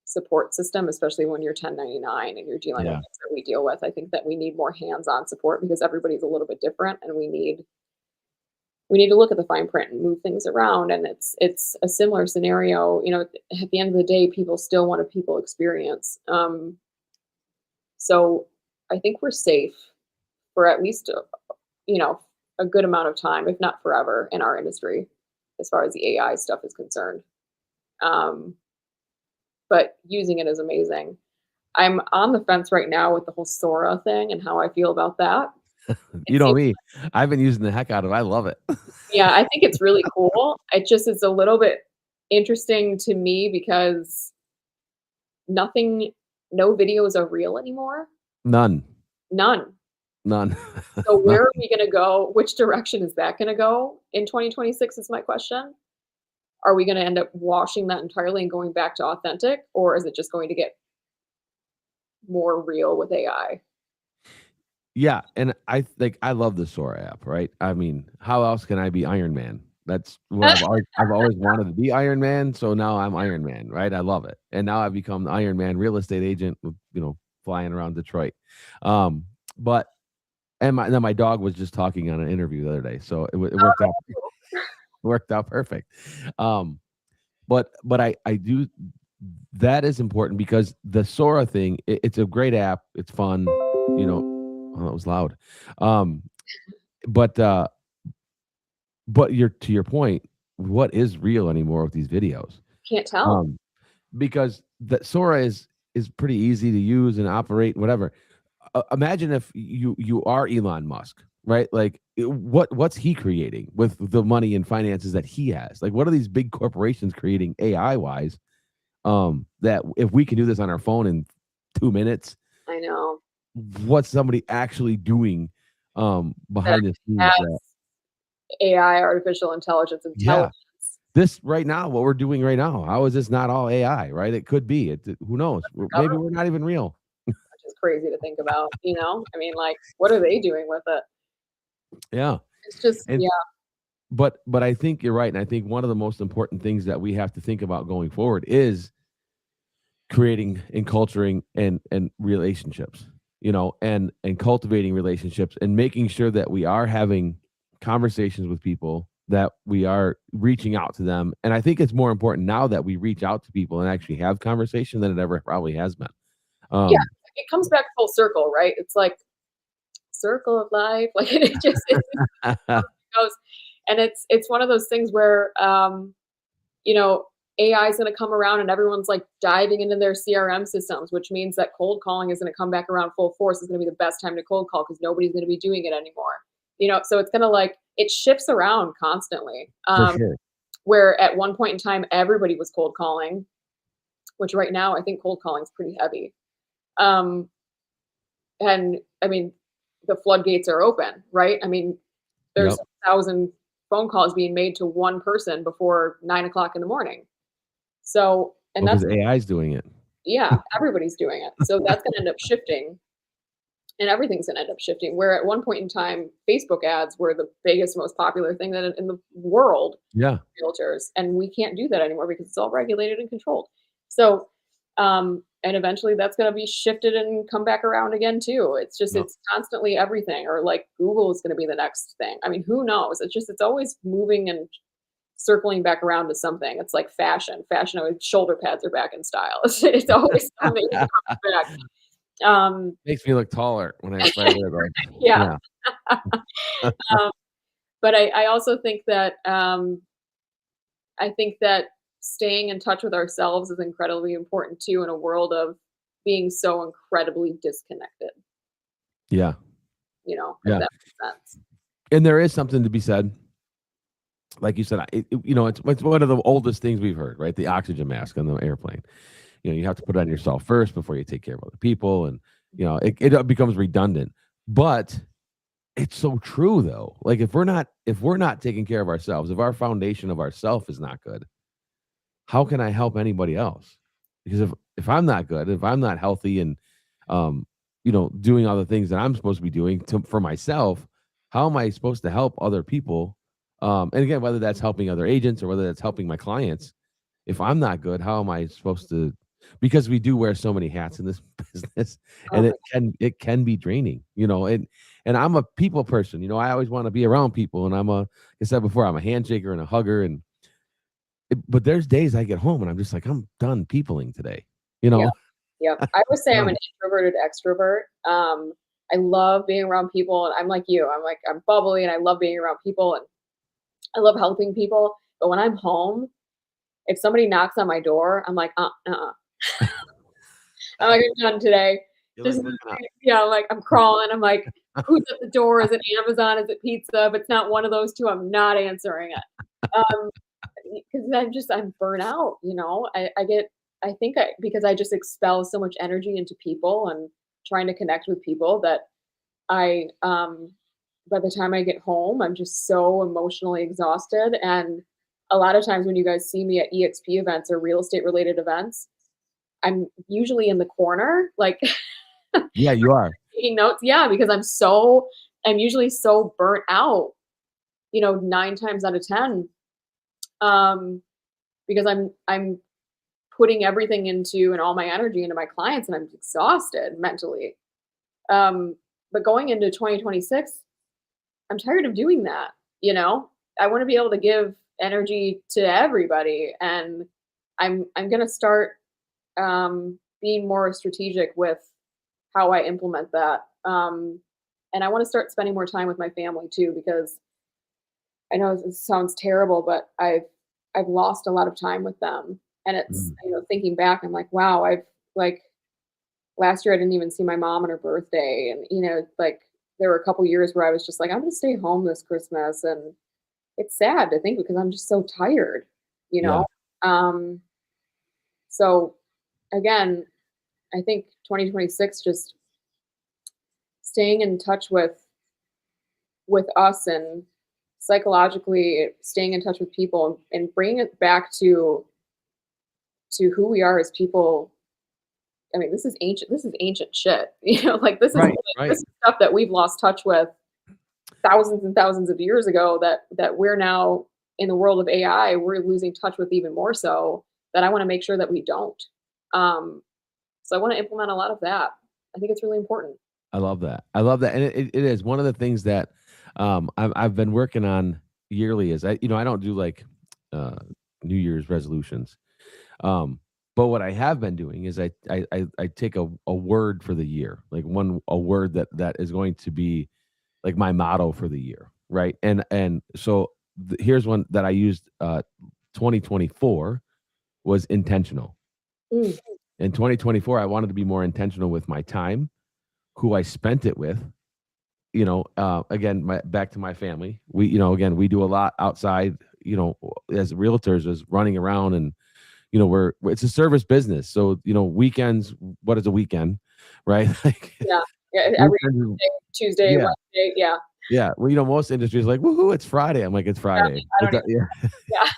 support system, especially when you're 1099 and you're dealing with things that we deal with. I think that we need more hands-on support because everybody's a little bit different, and we need to look at the fine print and move things around. And it's a similar scenario. At the end of the day, people still want a people experience. So I think we're safe for at least a good amount of time, if not forever, in our industry, as far as the AI stuff is concerned. But using it is amazing. I'm on the fence right now with the whole Sora thing and how I feel about that. You know me. I've been using the heck out of it. I love it. Yeah, I think it's really cool. It's a little bit interesting to me because no videos are real anymore. None. So where are we going to go? Which direction is that going to go in 2026 is my question. Are we going to end up washing that entirely and going back to authentic, or is it just going to get more real with AI? Yeah, and I love the Sora app, right? I mean, how else can I be Iron Man? That's what I've always wanted to be, Iron Man. So now I'm Iron Man, right? I love it, and now I've become the Iron Man real estate agent, flying around Detroit. But my dog was just talking on an interview the other day, so it worked out. Worked out perfect. But I do, that is important because the Sora thing, it's a great app. It's fun, oh, that was loud. But to your point, what is real anymore with these videos? Can't tell. Because the Sora is pretty easy to use and operate and whatever. Imagine if you are Elon Musk, right? Like what's he creating with the money and finances that he has? Like, what are these big corporations creating AI wise? That if we can do this on our phone in 2 minutes, I know. What's somebody actually doing behind the scenes? AI, artificial intelligence. Yeah. This right now, what we're doing right now, how is this not all AI, right? It could be. Who knows? Maybe we're not even real. Which is crazy to think about, I mean, like, what are they doing with it? Yeah. It's just, yeah. But I think you're right. And I think one of the most important things that we have to think about going forward is creating and culturing and relationships, and cultivating relationships and making sure that we are having conversations with people that we are reaching out to them. And I think it's more important now that we reach out to people and actually have conversation than it ever probably has been. Yeah, it comes back full circle, right? It's like circle of life. Like it goes, and it's one of those things where you know, AI is going to come around and everyone's like diving into their CRM systems, which means that cold calling is going to come back around full force. It's going to be the best time to cold call because nobody's going to be doing it anymore. You know, so it's going to like it shifts around constantly. For sure. Where at one point in time everybody was cold calling, which right now I think cold calling is pretty heavy. Um, and I mean, the floodgates are open, right? I mean, there's Yep. 1,000 phone calls being made to one person before 9 o'clock in the morning. So, and Because that's, AI is doing it. yeah, everybody's doing it. So that's going to end up shifting and everything's going to end up shifting. Where at one point in time, Facebook ads were the biggest, most popular thing that in the world, Yeah. realtors, and we can't do that anymore because it's all regulated and controlled. So, and eventually that's going to be shifted and come back around again too. It's just, Yep. it's constantly everything, or like Google is going to be the next thing. I mean, who knows? It's just, it's always moving and circling back around to something. It's like fashion. Fashion, always shoulder pads are back in style. It's always something that comes back. Makes me look taller when I wear it. Yeah. Yeah. But I also think that I think that staying in touch with ourselves is incredibly important too in a world of being so incredibly disconnected. Yeah. You know, if Yeah. that makes sense. And there is something to be said. Like you said, it's one of the oldest things we've heard, right? The oxygen mask on the airplane. You have to put it on yourself first before you take care of other people. And, it becomes redundant. But it's so true though. Like if we're not taking care of ourselves, if our foundation of ourself is not good, how can I help anybody else? Because if I'm not good, if I'm not healthy and doing all the things that I'm supposed to be doing for myself, how am I supposed to help other people? And again, whether that's helping other agents or whether that's helping my clients, if I'm not good, how am I supposed to? Because we do wear so many hats in this business, Oh and my, it can be draining, and I'm a people person. I always want to be around people, and like I said before, I'm a handshaker and a hugger, but there's days I get home and I'm just like, I'm done peopling today, you yeah. know. Yeah. I would say I'm Done. an introverted extrovert. I love being around people and I'm like you. I'm bubbly and I love being around people and I love helping people. But when I'm home, if somebody knocks on my door, I'm like, I'm like, I'm done today. You're like Just looking up. yeah, I'm like, I'm crawling. I'm like, who's at the door? Is it Amazon? Is it pizza? If it's not one of those two, I'm not answering it. Because I'm burnt out, I think because I just expel so much energy into people and trying to connect with people that I by the time I get home, I'm just so emotionally exhausted. And a lot of times when you guys see me at EXP events or real estate related events, I'm usually in the corner, like Yeah, you are. taking notes. Yeah, because I'm usually so burnt out, 9 times out of 10. Um, because I'm putting everything into and all my energy into my clients and I'm exhausted mentally. But going into 2026, I'm tired of doing that, I want to be able to give energy to everybody and I'm going to start being more strategic with how I implement that. And I want to start spending more time with my family too because I know this sounds terrible, but I've lost a lot of time with them. And it's, Mm. thinking back, I'm like, wow, I've like last year I didn't even see my mom on her birthday. And, like there were a couple years where I was just like, I'm gonna stay home this Christmas. And it's sad to think because I'm just so tired, you Yeah. know? Um, so again, I think 2026 just staying in touch with us and psychologically staying in touch with people and bringing it back to who we are as people. I mean, this is ancient shit. Like Right. this is stuff that we've lost touch with thousands and thousands of years ago that we're now in the world of AI, we're losing touch with even more so that I want to make sure that we don't. So I want to implement a lot of that. I think it's really important. I love that. And it is one of the things that I've been working on. yearly is I don't do like New Year's resolutions. But what I have been doing is I take a word for the year, like a word that is going to be like my motto for the year, right? And so here's one that I used. 2024 was intentional. Mm, In 2024, I wanted to be more intentional with my time, who I spent it with. Again, back to my family. Again, we do a lot outside. As realtors, is running around, and it's a service business. So weekends. What is a weekend, right? Like yeah. Yeah. Every Tuesday, yeah, Wednesday. Yeah. yeah. Well, most industries are like, woohoo, it's Friday. I'm like, it's Friday. I don't even. Yeah, Yeah.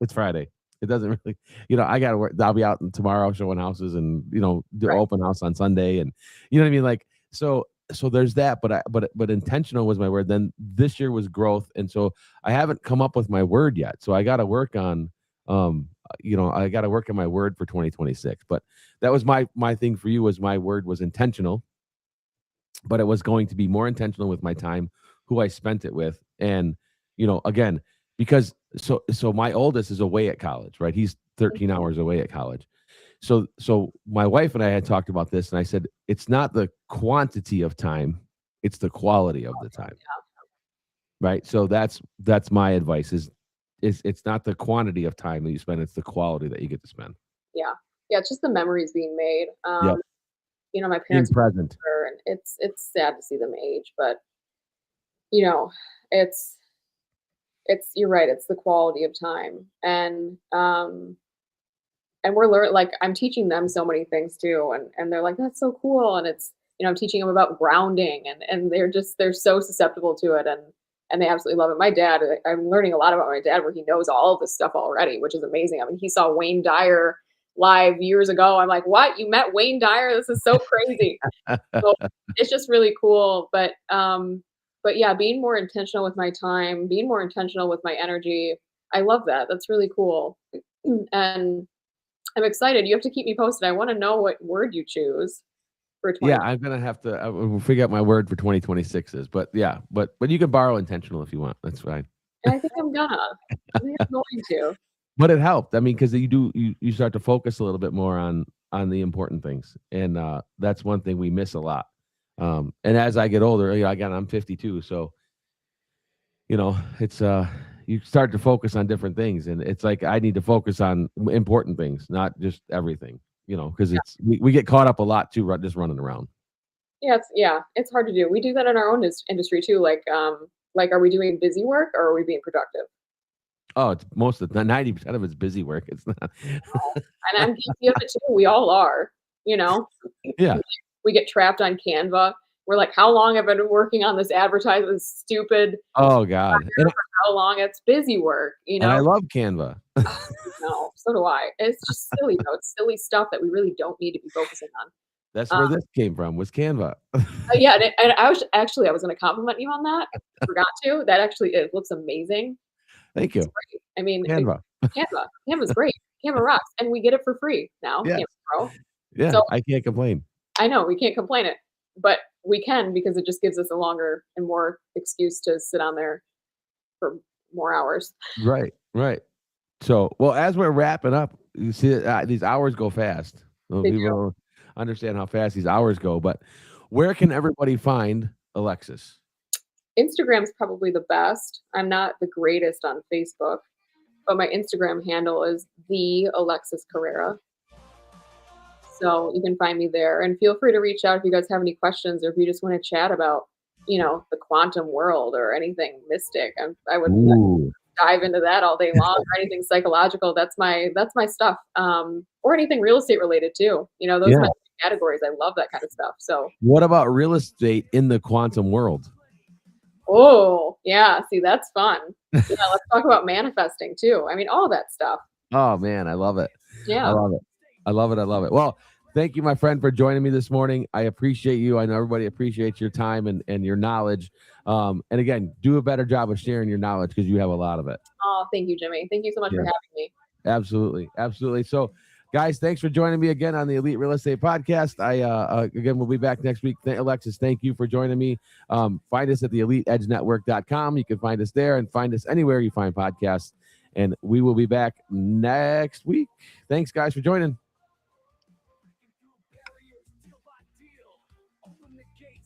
it's Friday. It doesn't really, I got to work. I'll be out tomorrow showing houses, and do Right. open house on Sunday, and you know what I mean. Like so there's that. But intentional was my word. Then this year was growth, and so I haven't come up with my word yet. So I got to work on, I got to work on my word for 2026. But that was my thing for you. Was my word was intentional, but it was going to be more intentional with my time, who I spent it with, and again, because so my oldest is away at college, right? He's 13 hours away at college. So my wife and I had talked about this, and I said it's not the quantity of time, it's the quality of the time, right? So that's my advice is it's not the quantity of time that you spend, it's the quality that you get to spend. Yeah. Yeah. It's just the memories being made. Yep. My Being parents present. were, and it's sad to see them age, but you know, it's you're right. It's the quality of time, and we're learning. Like I'm teaching them so many things too, and they're like, that's so cool, and it's I'm teaching them about grounding, and they're so susceptible to it, and they absolutely love it. My dad, I'm learning a lot about my dad where he knows all of this stuff already, which is amazing. I mean, he saw Wayne Dyer live years ago. I'm like, what? You met Wayne Dyer? This is so crazy. So it's just really cool. But yeah, being more intentional with my time, being more intentional with my energy. I love that. That's really cool. And I'm excited. You have to keep me posted. I want to know what word you choose for Yeah, 20. I'm gonna have to we'll figure out my word for 2026 is, but yeah, but you can borrow intentional if you want. That's fine. And I think I'm gonna. I think I'm going to. But it helped. I mean, because you start to focus a little bit more on the important things, and that's one thing we miss a lot. And as I get older, again, I'm 52, so it's you start to focus on different things, and it's like I need to focus on important things, not just everything. Because we get caught up a lot too, just running around. It's hard to do. We do that in our own industry too. Like, are we doing busy work or are we being productive? Oh, it's most of the 90% of it's busy work. It's not. And I'm guilty of it too. We all are. You know, Yeah. we get trapped on Canva. We're like, how long have I been working on this advertisement? Stupid. Oh God. How long? It's busy work. And I love Canva. No, so do I. It's just silly though. It's silly stuff that we really don't need to be focusing on. That's where this came from, was Canva. Yeah, and I was going to compliment you on that. Forgot to. That actually it looks amazing. Thank It's you. great. I mean, Canva. Canva's great. Canva rocks, and we get it for free now. Yes. Canva Pro. Yeah, So I can't complain. I know we can't complain it, but we can because it just gives us a longer and more excuse to sit on there for more hours. Right, right. So, well, as we're wrapping up, you see these hours go fast. Well, They people do. don't understand how fast these hours go, but where can everybody find Alexis? Instagram's probably the best. I'm not the greatest on Facebook, but my Instagram handle is the Alexis Carrera. So you can find me there, and feel free to reach out if you guys have any questions or if you just want to chat about, the quantum world or anything mystic. I would Ooh, dive into that all day long, or anything psychological. That's my stuff. Or anything real estate related too. Those are yeah. my categories. I love that kind of stuff. So, What about real estate in the quantum world? oh yeah, see that's fun. Yeah, let's talk about manifesting too. I mean, all that stuff. Oh man, I love it. I Yeah. love it. I love it. I love it. Well, thank you, my friend, for joining me this morning. I appreciate you. I know everybody appreciates your time and your knowledge. And again, do a better job of sharing your knowledge because you have a lot of it. Oh, thank you, Jimmy. Thank you so much for Yeah, having me. absolutely. Absolutely. So Guys, thanks for joining me again on the Elite Real Estate Podcast. Again, we'll be back next week. Alexis, thank you for joining me. Find us at the EliteEdgeNetwork.com. You can find us there and find us anywhere you find podcasts. And we will be back next week. Thanks, guys, for joining.